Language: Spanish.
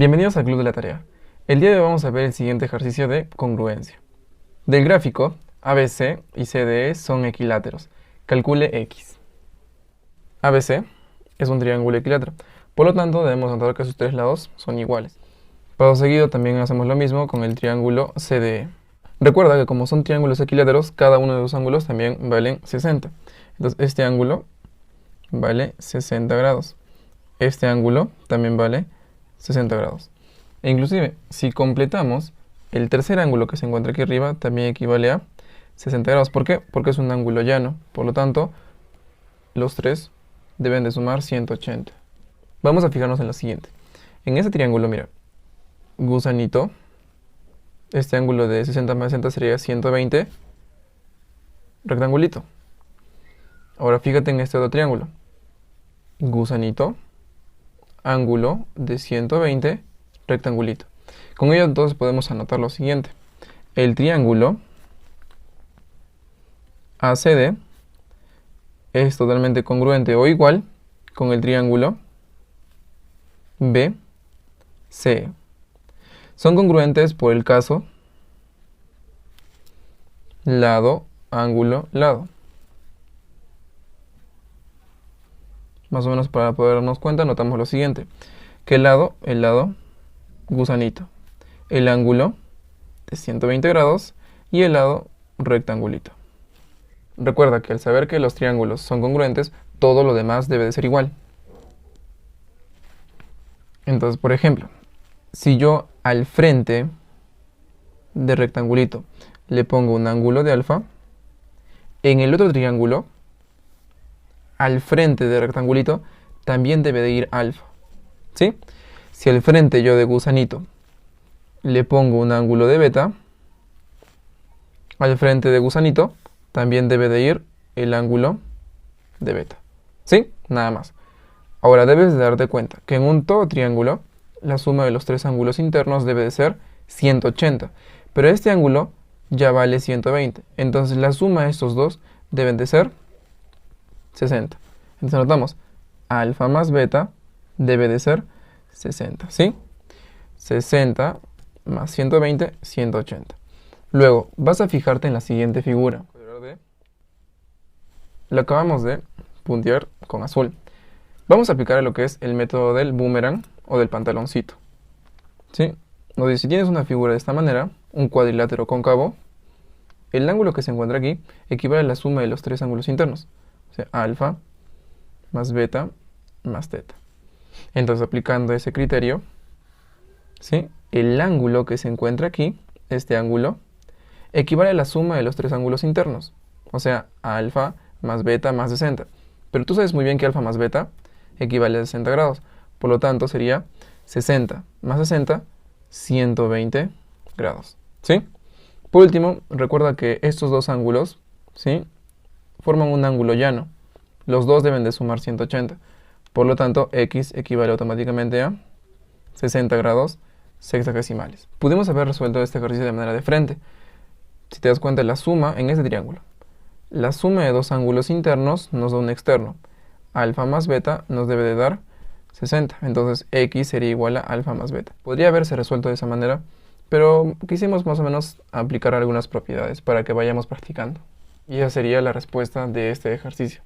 Bienvenidos al Club de la Tarea. El día de hoy vamos a ver el siguiente ejercicio de congruencia. Del gráfico, ABC y CDE son equiláteros. Calcule X. ABC es un triángulo equilátero, por lo tanto debemos notar que sus tres lados son iguales. Paso seguido también hacemos lo mismo con el triángulo CDE. Recuerda que como son triángulos equiláteros, cada uno de los ángulos también valen 60. Entonces este ángulo vale 60 grados. Este ángulo también vale 60 grados. E inclusive, si completamos, el tercer ángulo que se encuentra aquí arriba también equivale a 60 grados. ¿Por qué? Porque es un ángulo llano. Por lo tanto, los tres deben de sumar 180. Vamos a fijarnos en lo siguiente. En ese triángulo, mira, gusanito, este ángulo de 60 más 60 sería 120, rectangulito. Ahora fíjate en este otro triángulo. Gusanito, ángulo de 120, rectangulito. Con ello entonces podemos anotar lo siguiente. El triángulo ACD es totalmente congruente o igual con el triángulo BCE. Son congruentes por el caso lado, ángulo, lado. Más o menos para poder darnos cuenta, notamos lo siguiente. Que el lado gusanito. El ángulo de 120 grados y el lado rectangulito. Recuerda que al saber que los triángulos son congruentes, todo lo demás debe de ser igual. Entonces, por ejemplo, si yo al frente de rectangulito le pongo un ángulo de alfa, en el otro triángulo, al frente de rectangulito, también debe de ir alfa. ¿Sí? Si al frente yo de gusanito le pongo un ángulo de beta, al frente de gusanito también debe de ir el ángulo de beta. ¿Sí? Nada más. Ahora debes de darte cuenta que en un todo triángulo, la suma de los tres ángulos internos debe de ser 180. Pero este ángulo ya vale 120. Entonces la suma de estos dos deben de ser 60. Entonces anotamos, alfa más beta debe de ser 60, ¿sí? 60 más 120, 180. Luego, vas a fijarte en la siguiente figura. La acabamos de puntear con azul. Vamos a aplicar lo que es el método del boomerang o del pantaloncito, ¿sí? Nos dice, si tienes una figura de esta manera, un cuadrilátero cóncavo, el ángulo que se encuentra aquí equivale a la suma de los tres ángulos internos. O sea, alfa más beta más teta. Entonces, aplicando ese criterio, ¿sí? El ángulo que se encuentra aquí, este ángulo, equivale a la suma de los tres ángulos internos. O sea, alfa más beta más 60. Pero tú sabes muy bien que alfa más beta equivale a 60 grados. Por lo tanto, sería 60 más 60, 120 grados. ¿Sí? Por último, recuerda que estos dos ángulos, ¿sí?, forman un ángulo llano. Los dos deben de sumar 180. Por lo tanto, X equivale automáticamente a 60 grados sexagesimales. Pudimos haber resuelto este ejercicio de manera de frente. Si te das cuenta, la suma en este triángulo, la suma de dos ángulos internos nos da un externo. Alfa más beta nos debe de dar 60. Entonces, X sería igual a alfa más beta. Podría haberse resuelto de esa manera, pero quisimos más o menos aplicar algunas propiedades para que vayamos practicando. Y esa sería la respuesta de este ejercicio.